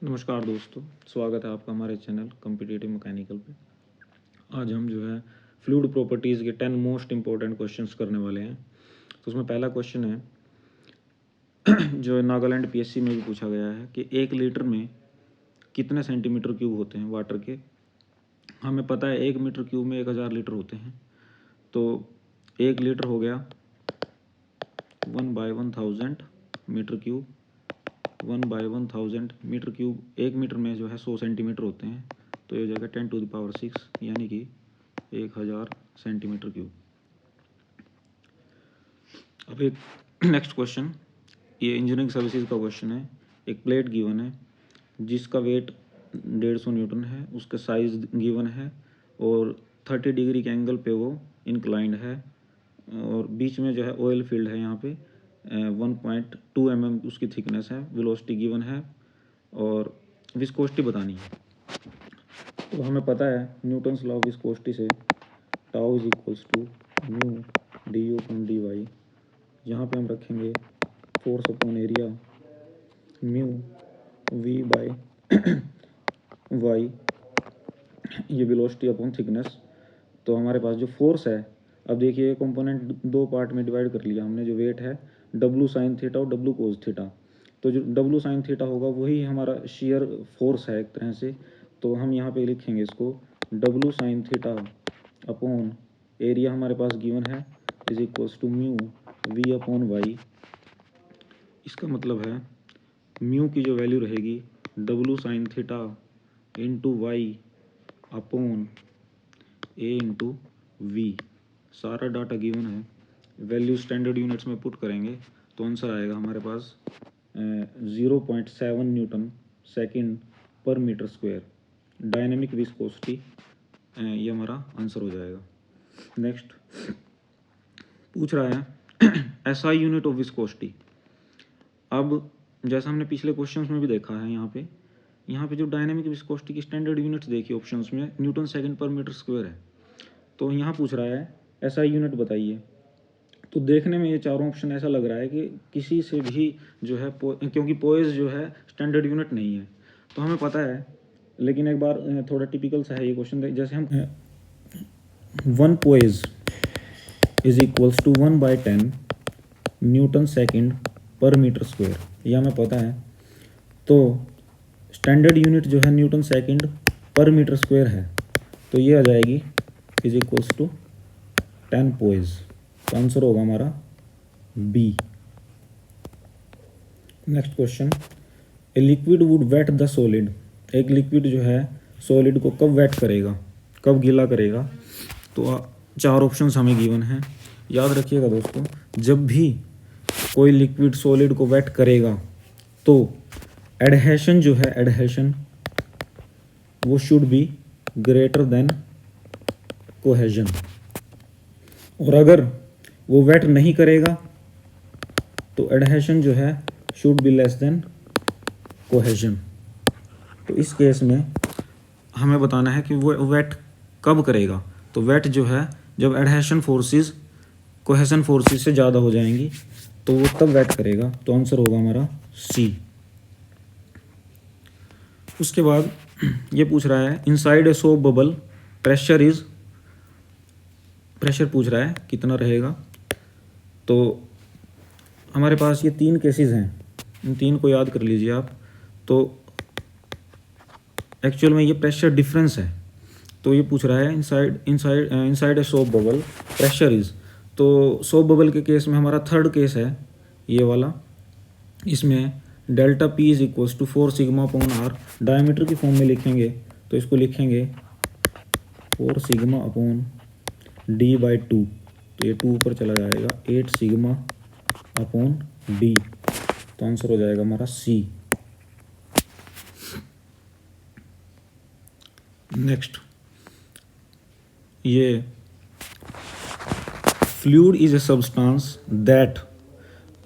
नमस्कार दोस्तों, स्वागत है आपका हमारे चैनल कॉम्पिटिटिव मैकेनिकल पे। आज हम जो है फ्लूइड प्रॉपर्टीज़ के 10 मोस्ट इम्पोर्टेंट क्वेश्चंस करने वाले हैं। तो उसमें पहला क्वेश्चन है जो नागालैंड पीएससी में भी पूछा गया है कि 1 लीटर में कितने सेंटीमीटर क्यूब होते हैं वाटर के। हमें पता है 1 मीटर क्यूब में 1000 लीटर होते हैं, तो 1 लीटर हो गया 1/1000 metre cube. 1/1000 metre cube, 1 metre में जो है 100 सेंटीमीटर होते हैं, तो ये हो जाएगा 10⁶, यानी कि 1000 सेंटीमीटर क्यूब। अब एक नेक्स्ट क्वेश्चन, ये इंजीनियरिंग सर्विसेज का क्वेश्चन है। एक प्लेट गिवन है जिसका वेट 150 न्यूटन है, उसका साइज गिवन है और 30 डिग्री के एंगल पे वो इंक्लाइंड है और बीच में जो है ऑयल फील्ड है। यहाँ पे 1.2 mm उसकी थिकनेस है, वेलोसिटी गिवन है और विस्कोसिटी बतानी है। तो हमें पता है न्यूटन्स लॉ ऑफ विस्कोसिटी से tau is equals to mu d u upon d y. यहाँ पर हम रखेंगे force upon area, mu v by y, ये वेलोसिटी अपॉन थिकनेस। तो हमारे पास जो फोर्स है, अब देखिए कंपोनेंट दो पार्ट में डिवाइड कर लिया हमने। जो वेट है W साइन थीटा और W कोस थीटा, तो जो W साइन थीटा होगा वही हमारा शेयर फोर्स है एक तरह से। तो हम यहाँ पे लिखेंगे इसको W sine theta upon area हमारे पास गिवन है is equals to mu V upon y. इसका मतलब है म्यू की जो वैल्यू रहेगी W sine theta into y upon A into v. सारा डाटा गिवन है, वैल्यू स्टैंडर्ड यूनिट्स में पुट करेंगे तो आंसर आएगा हमारे पास 0.7 न्यूटन सेकेंड पर मीटर स्क्वायर। डायनेमिक विस्कोसिटी, ये हमारा आंसर हो जाएगा। नेक्स्ट पूछ रहा है एसआई यूनिट ऑफ विस्कोसिटी। अब जैसा हमने पिछले क्वेश्चंस में भी देखा है, यहाँ पे जो डायनेमिक विस्कोसिटी की स्टैंडर्ड यूनिट्स देखी ऑप्शंस में न्यूटन सेकेंड पर मीटर स्क्वायर है। तो यहाँ पूछ रहा है एसआई यूनिट बताइए। तो देखने में ये चारों ऑप्शन ऐसा लग रहा है कि किसी से भी जो है क्योंकि पोएज जो है स्टैंडर्ड यूनिट नहीं है, तो हमें पता है। लेकिन एक बार थोड़ा टिपिकल सा है ये क्वेश्चन, जैसे हम 1 poise is equals to 1/10 newton second पर मीटर स्क्वायर, यह हमें पता है। तो स्टैंडर्ड यूनिट जो है न्यूटन सेकेंड पर मीटर स्क्वायर है, तो ये आ जाएगी इज इक्वल्स टू 10 पोएज। तो आंसर होगा हमारा B. Next question, a liquid would wet the solid. एक लिक्विड जो है सॉलिड को कब वेट करेगा, कब गीला करेगा। तो 4 ऑप्शंस हमें गिवन हैं। याद रखिएगा दोस्तों, जब भी कोई लिक्विड सॉलिड को वेट करेगा तो एडहेशन जो है, एडहेशन वो should be greater than cohesion, और अगर वो वेट नहीं करेगा तो एडहेशन जो है should be less than cohesion. तो इस केस में हमें बताना है कि वो वेट कब करेगा। तो वेट जो है जब एडहेशन फोर्सेस कोहेजन फोर्सेस से ज़्यादा हो जाएंगी तो वो तब वेट करेगा। तो आंसर होगा हमारा सी। उसके बाद ये पूछ रहा है inside a soap bubble pressure पूछ रहा है कितना रहेगा। तो हमारे पास ये 3 केसेस हैं, इन 3 को याद कर लीजिए आप। तो एक्चुअल में ये प्रेशर डिफरेंस है। तो ये पूछ रहा है inside a soap bubble pressure is. तो सोप बबल के केस में हमारा थर्ड केस है ये वाला। इसमें delta p is equals to 4 sigma upon r. Diameter की फॉर्म में लिखेंगे तो इसको लिखेंगे 4 सिग्मा अपॉन डी बाई 2। तो ये 2 ऊपर चला जाएगा, 8 सिग्मा अपॉन डी। तो आंसर हो जाएगा हमारा सी। नेक्स्ट, ये fluid is a substance that.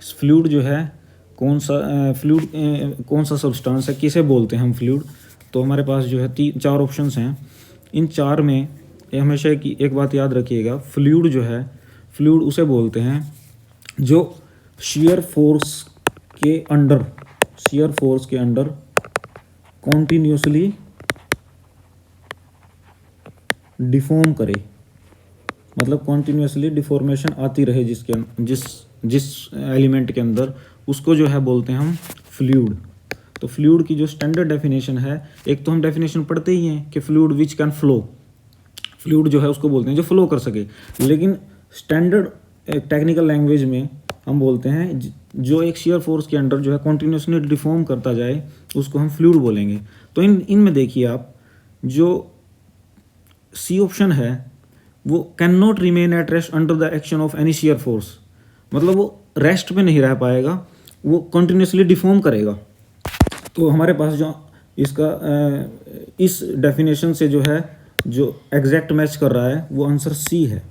Fluid जो है कौन सा सब्सटेंस है, किसे बोलते हैं हम फ्लूइड। तो हमारे पास जो है 4 ऑप्शंस हैं। इन 4 में हमेशा की एक बात याद रखिएगा, फ्लूइड जो है, फ्लूइड उसे बोलते हैं जो शियर फोर्स के अंडर कॉन्टिन्यूसली डिफॉर्म करे, मतलब कॉन्टिन्यूसली डिफॉर्मेशन आती रहे जिस एलिमेंट के अंदर, उसको जो है बोलते हैं हम फ्लूइड। तो फ्लूइड की जो स्टैंडर्ड डेफिनेशन है, एक तो हम डेफिनेशन पढ़ते ही हैं कि fluid which can flow, fluid जो है उसको बोलते हैं जो फ्लो कर सके। लेकिन स्टैंडर्ड टेक्निकल लैंग्वेज में हम बोलते हैं जो एक शेयर फोर्स के अंडर जो है कॉन्टिन्यूसली डिफॉर्म करता जाए, उसको हम फ्लूइड बोलेंगे। तो इनमें देखिए आप, जो सी ऑप्शन है वो can not remain at rest under the action of any shear force, मतलब वो रेस्ट पे नहीं रह पाएगा, वो कंटिन्यूसली डिफॉर्म करेगा। तो हमारे पास जो इसका इस डेफिनेशन से जो है जो एग्जैक्ट मैच कर रहा है वो आंसर सी है।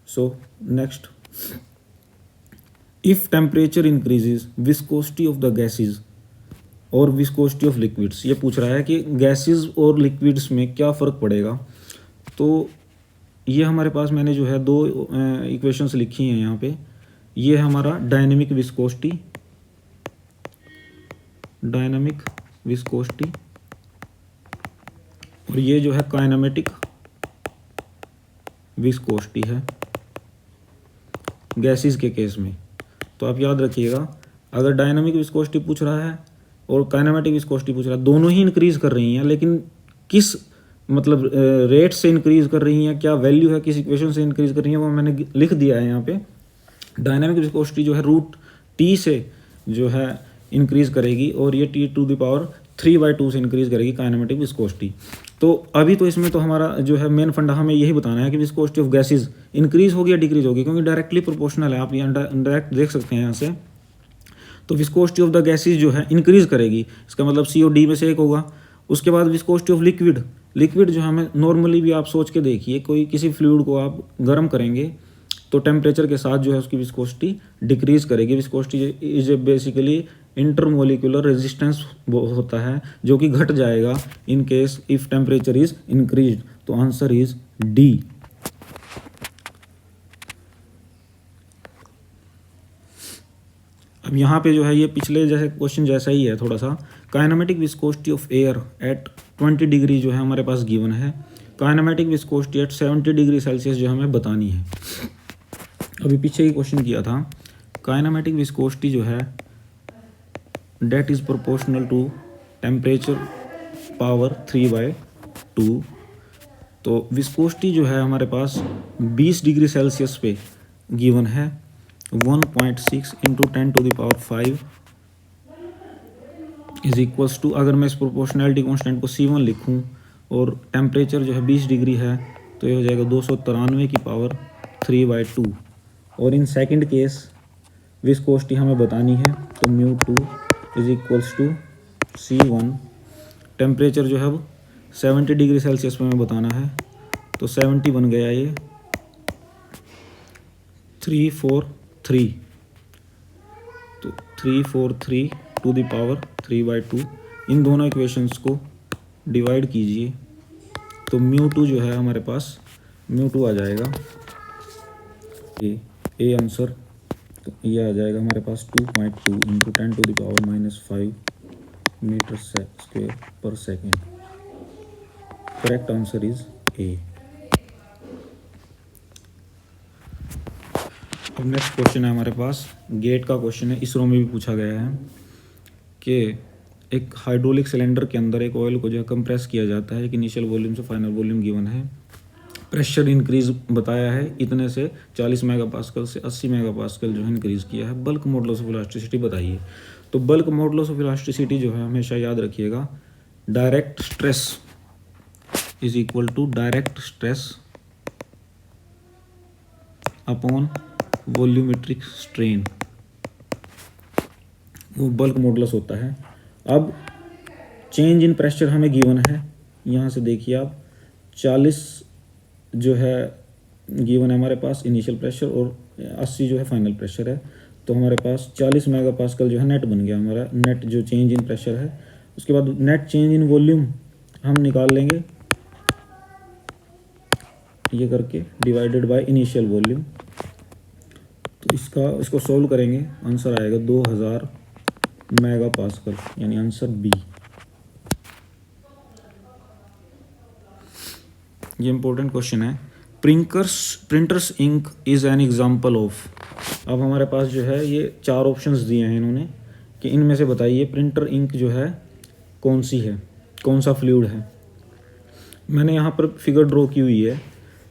So next, if temperature increases viscosity of the gases और विस्कोसिटी ऑफ लिक्विड्स, ये पूछ रहा है कि गैसेज और लिक्विड्स में क्या फ़र्क पड़ेगा। तो ये हमारे पास मैंने जो है दो इक्वेशंस लिखी हैं यहाँ पे। ये है हमारा डायनेमिक विस्कोसिटी और ये जो है काइनेमेटिक विस्कोसिटी है गैसेस के केस में। तो आप याद रखिएगा, अगर डायनामिक विस्कोसिटी पूछ रहा है और काइनेमेटिक विस्कोसिटी पूछ रहा है, दोनों ही इंक्रीज कर रही हैं, लेकिन किस मतलब रेट से इंक्रीज कर रही हैं, क्या वैल्यू है, किस इक्वेशन से इंक्रीज कर रही हैं, वो मैंने लिख दिया है यहाँ पे। डायनामिक विस्कोसिटी जो है रूट टी से जो है इंक्रीज करेगी और ये T⁻³ से इंक्रीज करेगी काइनेमेटिक विस्कोसिटी। तो अभी तो इसमें तो हमारा जो है मेन फंडा हमें यही बताना है कि विस्कोसिटी ऑफ गैसेज इंक्रीज होगी या डिक्रीज होगी, क्योंकि डायरेक्टली प्रोपोर्शनल है, आप यहाँ डायरेक्ट देख सकते हैं यहाँ से। तो विस्कोसिटी ऑफ द गैसेज जो है इंक्रीज करेगी, इसका मतलब सी और डी में से एक होगा। उसके बाद विस्कोसिटी ऑफ लिक्विड जो हमें नॉर्मली भी आप सोच के देखिए, कोई किसी फ्लूइड को आप गर्म करेंगे तो टेम्परेचर के साथ जो है उसकी विस्कोसिटी डिक्रीज करेगी। Viscosity is basically intermolecular resistance होता है जो कि घट जाएगा in case if temperature is increase. तो आंसर इज डी। अब यहाँ पे जो है ये पिछले जैसे क्वेश्चन जैसा ही है थोड़ा सा। Kinematic viscosity of air at 20 degree जो है हमारे पास गिवन है, kinematic viscosity at 70 degree Celsius जो हमें बतानी है। अभी पीछे ही क्वेश्चन किया था, काइनेमेटिक विस्कोसिटी जो है that is proportional to temperature power 3/2। तो विस्कोसिटी जो है हमारे पास 20 डिग्री सेल्सियस पे गिवन है 1.6 इंटू 10⁵ इज इक्वल्स टू, अगर मैं इस प्रोपोर्शनैलिटी कॉन्स्टेंट को C1 लिखूं और टेम्परेचर जो है 20 डिग्री है तो ये हो जाएगा 293 की पावर 3/2। और इन सेकंड केस विस्कोसिटी हमें बतानी है, तो μ2 is equals to C1। Temperature जो है अब 70 डिग्री सेल्सियस पे हमें बताना है, तो 70 बन गया ये 343। तो 343 टू द पावर 3/2। इन दोनों इक्वेशंस को डिवाइड कीजिए तो μ2 जो है हमारे पास μ2 आ जाएगा ए आंसर। तो ये आ जाएगा हमारे पास 2.2 इंटू 10⁻⁻5 मीटर स्क्वायर पर second. Correct answer is a. अब नेक्स्ट क्वेश्चन है हमारे पास, गेट का क्वेश्चन है, इसरो में भी पूछा गया है कि एक हाइड्रोलिक सिलेंडर के अंदर एक ऑयल को जो है कंप्रेस किया जाता है, एक इनिशियल वॉल्यूम से फाइनल वॉल्यूम गिवन है, प्रेशर इंक्रीज बताया है इतने से 40 मेगापास्कल से 80 मेगापास्कल जो है इंक्रीज किया है, बल्क मॉडुलस ऑफ इलास्टिसिटी बताइए। तो बल्क मॉडुलस ऑफ इलास्टिसिटी जो है हमेशा याद रखिएगा, direct stress is equal to direct stress upon volumetric strain, वो बल्क मॉडुलस होता है। अब चेंज इन प्रेशर हमें गिवन है, यहाँ से देखिए आप 40 जो है गिवन है हमारे पास इनिशियल प्रेशर और 80 जो है फाइनल प्रेशर है। तो हमारे पास 40 मेगापास्कल जो है नेट बन गया हमारा, नेट जो चेंज इन प्रेशर है। उसके बाद नेट चेंज इन वॉल्यूम हम निकाल लेंगे ये करके, डिवाइडेड बाय इनिशियल वॉल्यूम। तो इसको सॉल्व करेंगे, आंसर आएगा 2000 मेगा पास्कल, यानी आंसर बी। ये इंपॉर्टेंट क्वेश्चन है। Printers ink is an example of. अब हमारे पास जो है ये 4 ऑप्शंस दिए हैं इन्होंने कि इनमें से बताइए प्रिंटर इंक जो है कौन सी है, कौन सा फ्लूइड है। मैंने यहाँ पर फिगर ड्रॉ की हुई है,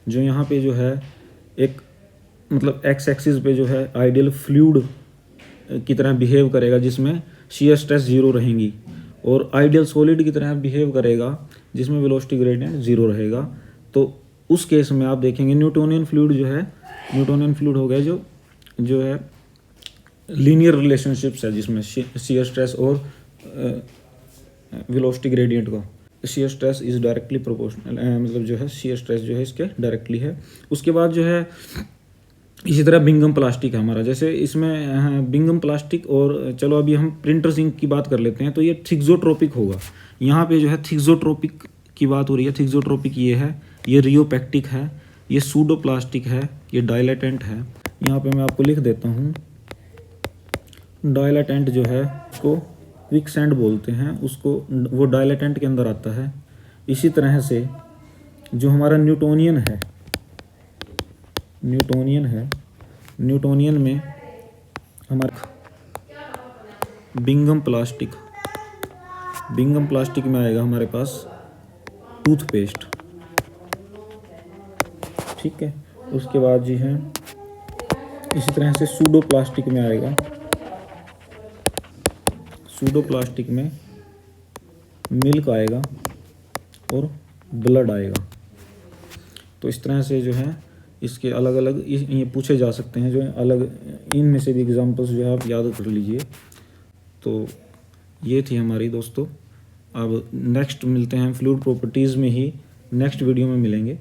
जो यहाँ पे जो है एक मतलब एक्स एक्सिस पे जो है आइडियल फ्लूइड की तरह बिहेव करेगा जिसमें शियर स्ट्रेस 0 रहेंगी, और आइडियल सॉलिड की तरह बिहेव करेगा जिसमें वेलोसिटी ग्रेडियंट 0 रहेगा। तो उस केस में आप देखेंगे न्यूटोनियन फ्लूइड जो है, न्यूटोनियन फ्लूइड हो गया जो है लीनियर रिलेशनशिप्स है जिसमें शियर स्ट्रेस और वेलोसिटी ग्रेडियंट का shear stress is directly proportional, मतलब जो है शियर स्ट्रेस जो है इसके डायरेक्टली है। उसके बाद जो है इसी तरह बिंगम प्लास्टिक है हमारा, जैसे इसमें बिंगम प्लास्टिक, और चलो अभी हम प्रिंटर्स इंक की बात कर लेते हैं, तो ये थिक्सोट्रोपिक होगा। यहाँ पे जो है थिक्सोट्रोपिक की बात हो रही है। थिक्सोट्रोपिक ये है, ये रियोपेक्टिक है, ये सूडो प्लास्टिक है, ये डायलेटेंट है। यहाँ पे मैं आपको लिख देता हूँ, डायलेटेंट जो है उसको क्विकसैंड बोलते हैं, उसको वो डायलेटेंट के अंदर आता है। इसी तरह से जो हमारा न्यूटोनियन है, न्यूटोनियन में हमारा बिंगम प्लास्टिक में आएगा हमारे पास टूथपेस्ट, ठीक है। उसके बाद जी है इसी तरह से सूडो प्लास्टिक में आएगा, सूडो प्लास्टिक में मिल्क आएगा और ब्लड आएगा। तो इस तरह से जो है इसके अलग अलग ये पूछे जा सकते हैं, जो अलग इनमें से भी एग्जांपल्स जो है आप याद कर लीजिए। तो ये थी हमारी दोस्तों। अब नेक्स्ट मिलते हैं फ्लूइड प्रॉपर्टीज़ में ही, नेक्स्ट वीडियो में मिलेंगे।